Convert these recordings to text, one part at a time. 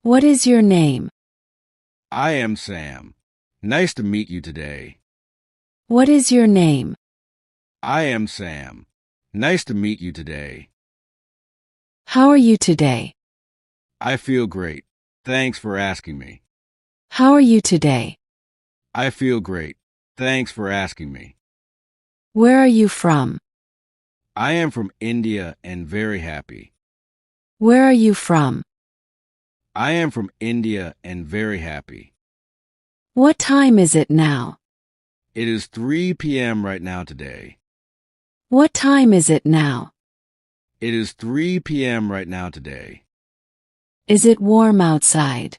What is your name? I am Sam. Nice to meet you today. What is your name? I am Sam. Nice to meet you today. How are you today? I feel great. Thanks for asking me. How are you today? I feel great. Thanks for asking me. Where are you from? I am from India and very happy. Where are you from? I am from India and very happy. What time is it now? It is 3 p.m. right now today. What time is it now? It is 3 p.m. right now today. Is it warm outside?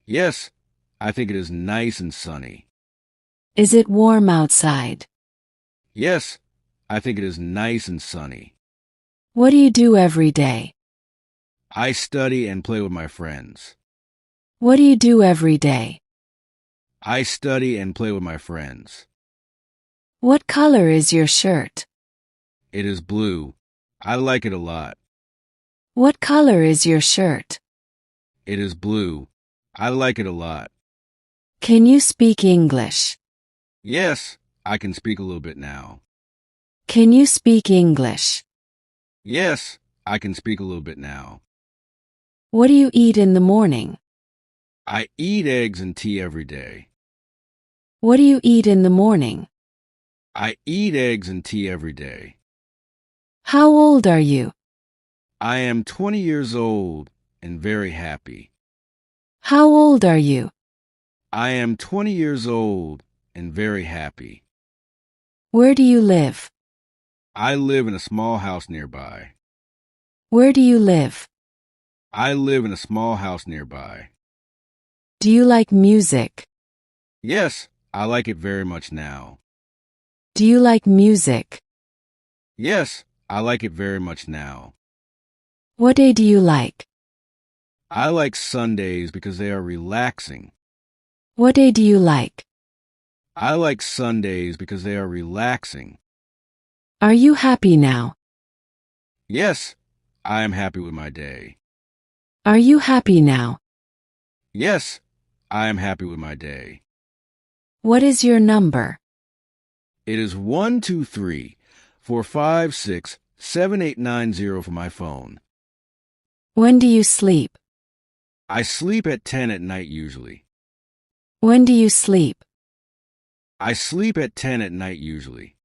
Yes, I think it is nice and sunny. Is it warm outside? Yes, I think it is nice and sunny. What do you do every day? I study and play with my friends. What do you do every day? I study and play with my friends. What color is your shirt? It is blue. I like it a lot. What color is your shirt? It is blue. I like it a lot. Can you speak English? Yes, I can speak a little bit now. Can you speak English? Yes, I can speak a little bit now. What do you eat in the morning? I eat eggs and tea every day. What do you eat in the morning? I eat eggs and tea every day. How old are you? I am 20 years old and very happy. How old are you? I am 20 years old and very happy. Where do you live? I live in a small house nearby. Where do you live? I live in a small house nearby. Do you like music? Yes, I like it very much now. Do you like music? Yes, I like it very much now. What day do you like? I like Sundays because they are relaxing. What day do you like? I like Sundays because they are relaxing. Are you happy now? Yes, I am happy with my day. Are you happy now? Yes, I am happy with my day. What is your number? It is 123-456-7890 for my phone. When do you sleep? I sleep at 10 at night usually. When do you sleep? I sleep at 10 at night usually.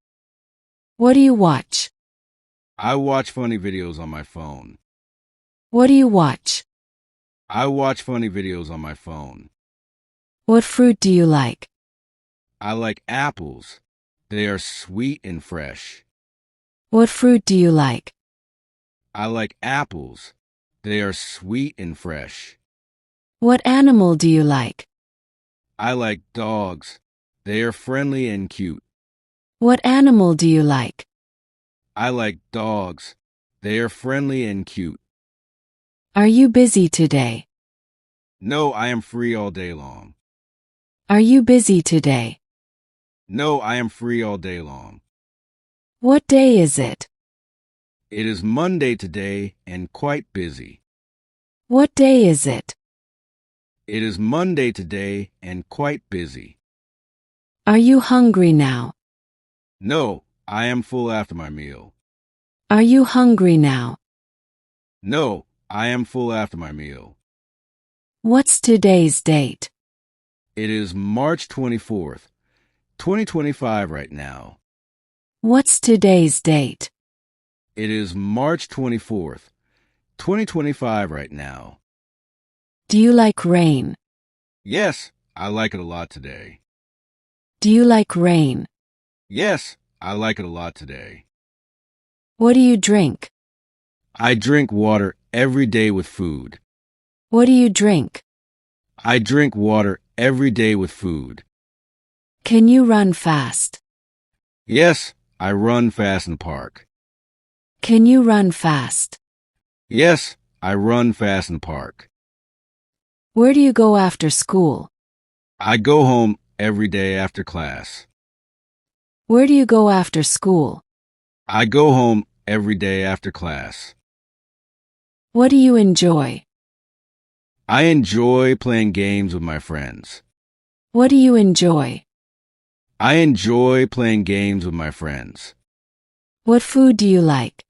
What do you watch? I watch funny videos on my phone. What do you watch? I watch funny videos on my phone. What fruit do you like? I like apples. They are sweet and fresh. What fruit do you like? I like apples. They are sweet and fresh. What animal do you like? I like dogs. They are friendly and cute. What animal do you like? I like dogs. They are friendly and cute. Are you busy today? No, I am free all day long. Are you busy today? No, I am free all day long. What day is it? It is Monday today and quite busy. What day is it? It is Monday today and quite busy. Are you hungry now? No, I am full after my meal. Are you hungry now? No, I am full after my meal. What's today's date? It is March 24th, 2025 right now. What's today's date? It is March 24th, 2025 right now. Do you like rain? Yes, I like it a lot today. Do you like rain? Yes, I like it a lot today. What do you drink? I drink water every day with food. What do you drink? I drink water every day with food. Can you run fast? Yes, I run fast in the park. Can you run fast? Yes, I run fast in the park. Where do you go after school? I go home every day after class. Where do you go after school? I go home every day after class. What do you enjoy? I enjoy playing games with my friends. What do you enjoy? I enjoy playing games with my friends. What food do you like?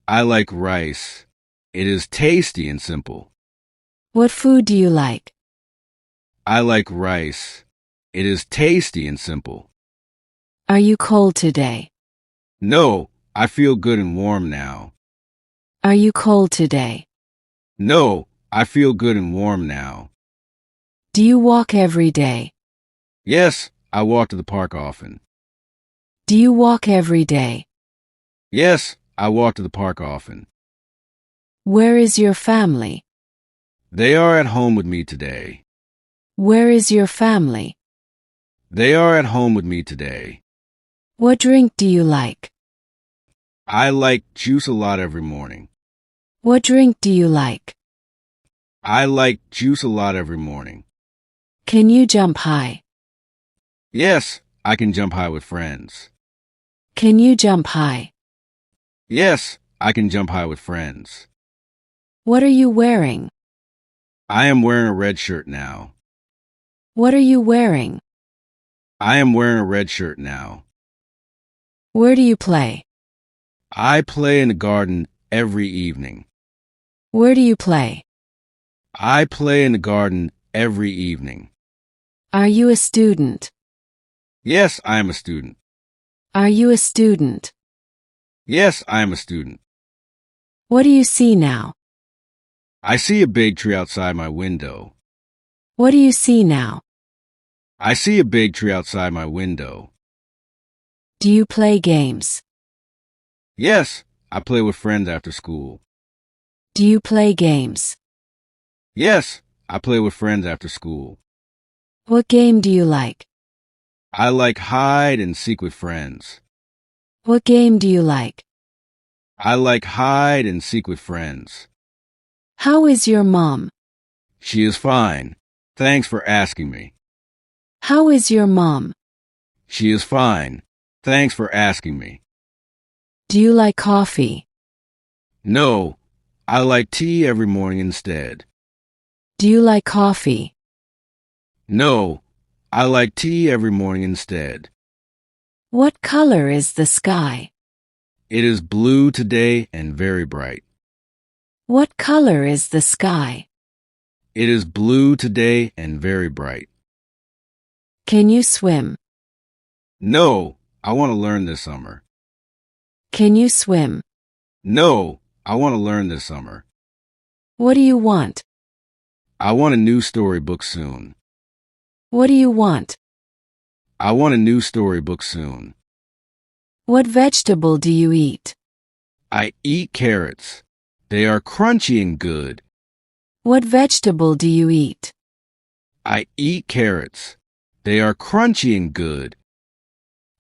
I like rice. It is tasty and simple. What food do you like? I like rice. It is tasty and simple. Are you cold today? No, I feel good and warm now. Are you cold today? No, I feel good and warm now. Do you walk every day? Yes, I walk to the park often. Do you walk every day? Yes, I walk to the park often. Where is your family? They are at home with me today. Where is your family? They are at home with me today. What drink do you like? I like juice a lot every morning. What drink do you like? I like juice a lot every morning. Can you jump high? Yes, I can jump high with friends. Can you jump high? Yes, I can jump high with friends. What are you wearing? I am wearing a red shirt now. What are you wearing? I am wearing a red shirt now. Where do you play? I play in the garden every evening. Where do you play? I play in the garden every evening. Are you a student? Yes, I am a student. Are you a student? Yes, I am a student. What do you see now? I see a big tree outside my window. What do you see now? I see a big tree outside my window. Do you play games? Yes, I play with friends after school. Do you play games? Yes, I play with friends after school. What game do you like? I like hide and seek with friends. What game do you like? I like hide and seek with friends. How is your mom? She is fine. Thanks for asking me. How is your mom? She is fine. Thanks for asking me. Do you like coffee? No, I like tea every morning instead. Do you like coffee? No, I like tea every morning instead. What color is the sky? It is blue today and very bright. What color is the sky? It is blue today and very bright. Can you swim? No, I want to learn this summer. Can you swim? No, I want to learn this summer. What do you want? I want a new storybook soon. What do you want? I want a new storybook soon. What vegetable do you eat? I eat carrots. They are crunchy and good. What vegetable do you eat? I eat carrots. They are crunchy and good.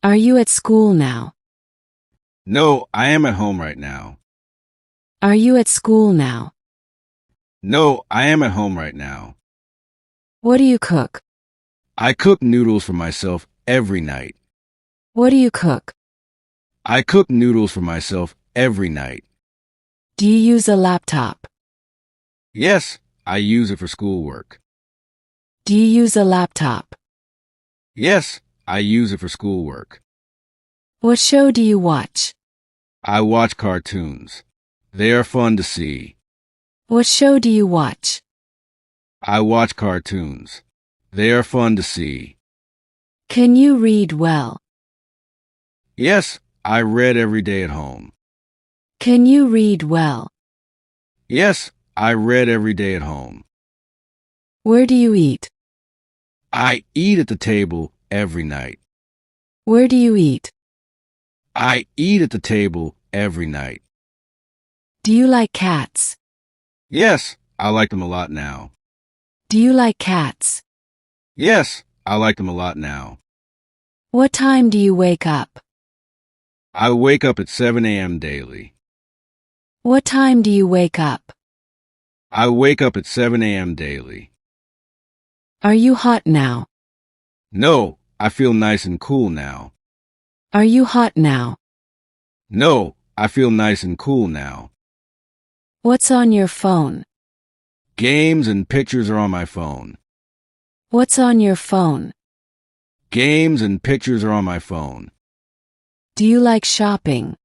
Are you at school now? No, I am at home right now. Are you at school now? No, I am at home right now. What do you cook? I cook noodles for myself every night. What do you cook? I cook noodles for myself every night. Do you use a laptop? Yes, I use it for schoolwork. Do you use a laptop? Yes, I use it for schoolwork. What show do you watch? I watch cartoons. They are fun to see. What show do you watch? I watch cartoons. They are fun to see. Can you read well? Yes, I read every day at home. Can you read well? Yes, I read every day at home. Where do you eat? I eat at the table every night. Where do you eat? I eat at the table every night. Do you like cats? Yes, I like them a lot now. Do you like cats? Yes, I like them a lot now. What time do you wake up? I wake up at 7 a.m. daily. What time do you wake up? I wake up at 7 a.m. daily. Are you hot now? No, I feel nice and cool now. Are you hot now? No, I feel nice and cool now. What's on your phone? Games and pictures are on my phone. What's on your phone? Games and pictures are on my phone. Do you like shopping?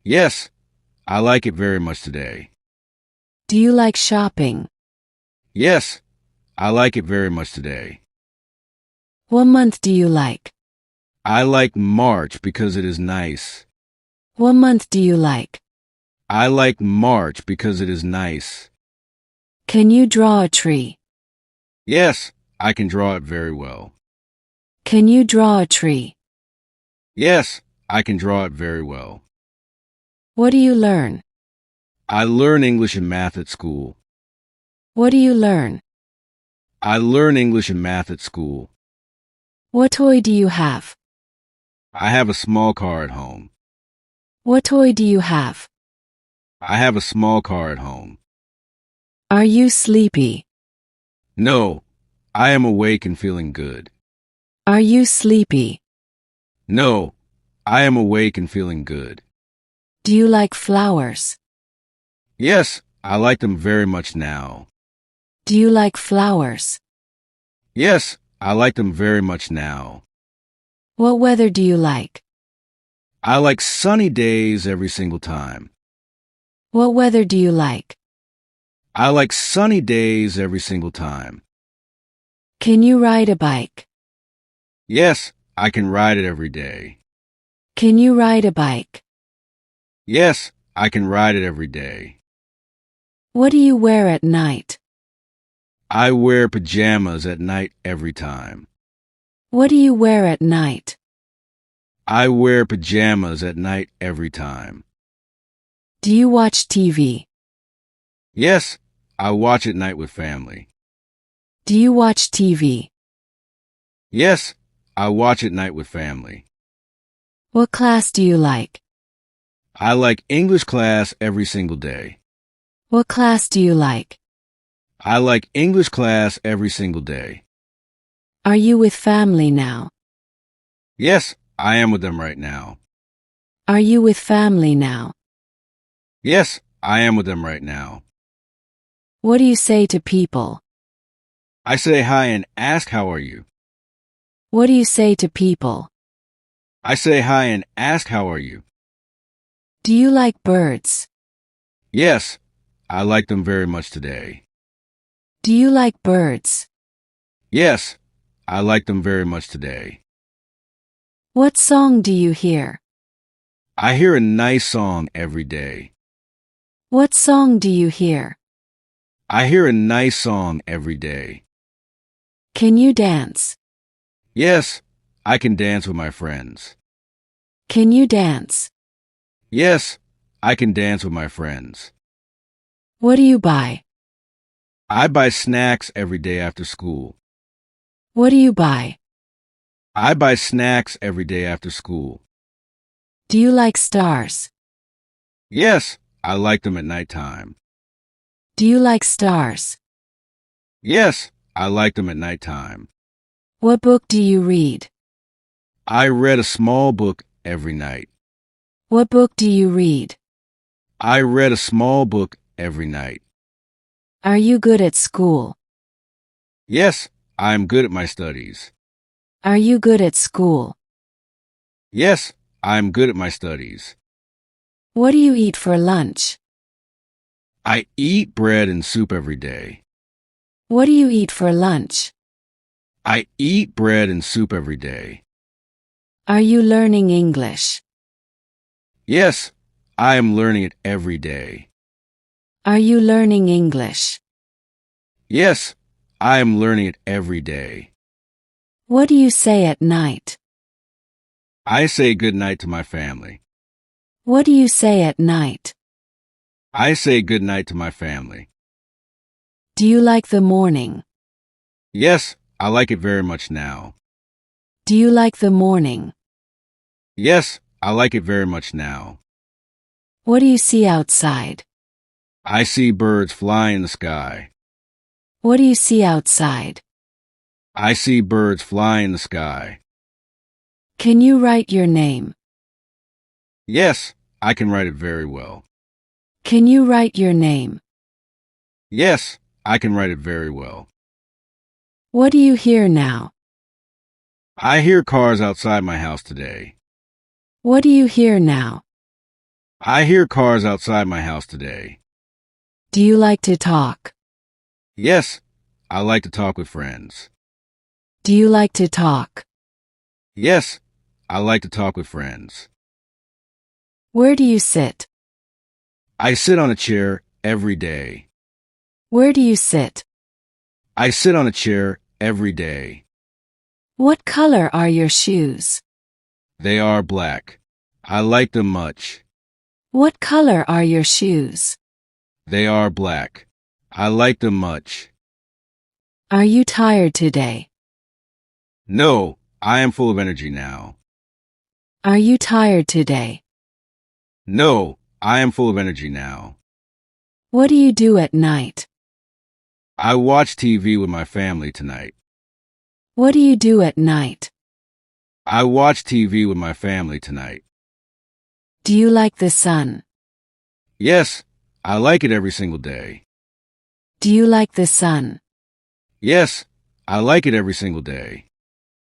Yes, I like it very much today. Do you like shopping? Yes, I like it very much today. What month do you like? I like March because it is nice. What month do you like? I like March because it is nice. Can you draw a tree? Yes, I can draw it very well. Can you draw a tree? Yes, I can draw it very well. What do you learn? I learn English and math at school. What do you learn? I learn English and math at school. What toy do you have? I have a small car at home. What toy do you have? I have a small car at home. Are you sleepy? No, I am awake and feeling good. Are you sleepy? No, I am awake and feeling good. Do you like flowers? Yes, I like them very much now. Do you like flowers? Yes, I like them very much now. What weather do you like? I like sunny days every single time. What weather do you like? I like sunny days every single time. Can you ride a bike? Yes, I can ride it every day. Can you ride a bike? Yes, I can ride it every day. What do you wear at night? I wear pajamas at night every time. What do you wear at night? I wear pajamas at night every time. Do you watch TV? Yes, I watch at night with family. Do you watch TV? Yes, I watch at night with family. What class do you like? I like English class every single day. What class do you like? I like English class every single day. Are you with family now? Yes, I am with them right now. Are you with family now? Yes, I am with them right now. What do you say to people? I say hi and ask how are you. What do you say to people? I say hi and ask how are you. Do you like birds? Yes, I like them very much today. Do you like birds? Yes, I like them very much today. What song do you hear? I hear a nice song every day. What song do you hear? I hear a nice song every day. Can you dance? Yes, I can dance with my friends. Can you dance? Yes, I can dance with my friends. What do you buy? I buy snacks every day after school. What do you buy? I buy snacks every day after school. Do you like stars? Yes, I like them at nighttime. Do you like stars? Yes, I like them at nighttime. What book do you read? I read a small book every night. What book do you read? I read a small book every night. Are you good at school? Yes, I am good at my studies. Are you good at school? Yes, I am good at my studies. What do you eat for lunch? I eat bread and soup every day. What do you eat for lunch? I eat bread and soup every day. Are you learning English? Yes, I am learning it every day. Are you learning English? Yes, I am learning it every day. What do you say at night? I say good night to my family. What do you say at night? I say good night to my family. Do you like the morning? Yes, I like it very much now. Do you like the morning? Yes, I like it very much now. What do you see outside? I see birds fly in the sky. What do you see outside? I see birds fly in the sky. Can you write your name? Yes, I can write it very well. Can you write your name? Yes, I can write it very well. What do you hear now? I hear cars outside my house today. What do you hear now? I hear cars outside my house today. Do you like to talk? Yes, I like to talk with friends. Do you like to talk? Yes, I like to talk with friends. Where do you sit? I sit on a chair every day. Where do you sit? I sit on a chair every day. What color are your shoes? They are black. I like them much. What color are your shoes? They are black. I like them much. Are you tired today? No, I am full of energy now. Are you tired today? No, I am full of energy now. What do you do at night? I watch TV with my family tonight. What do you do at night? I watch TV with my family tonight. Do you like the sun? Yes, I like it every single day. Do you like the sun? Yes, I like it every single day.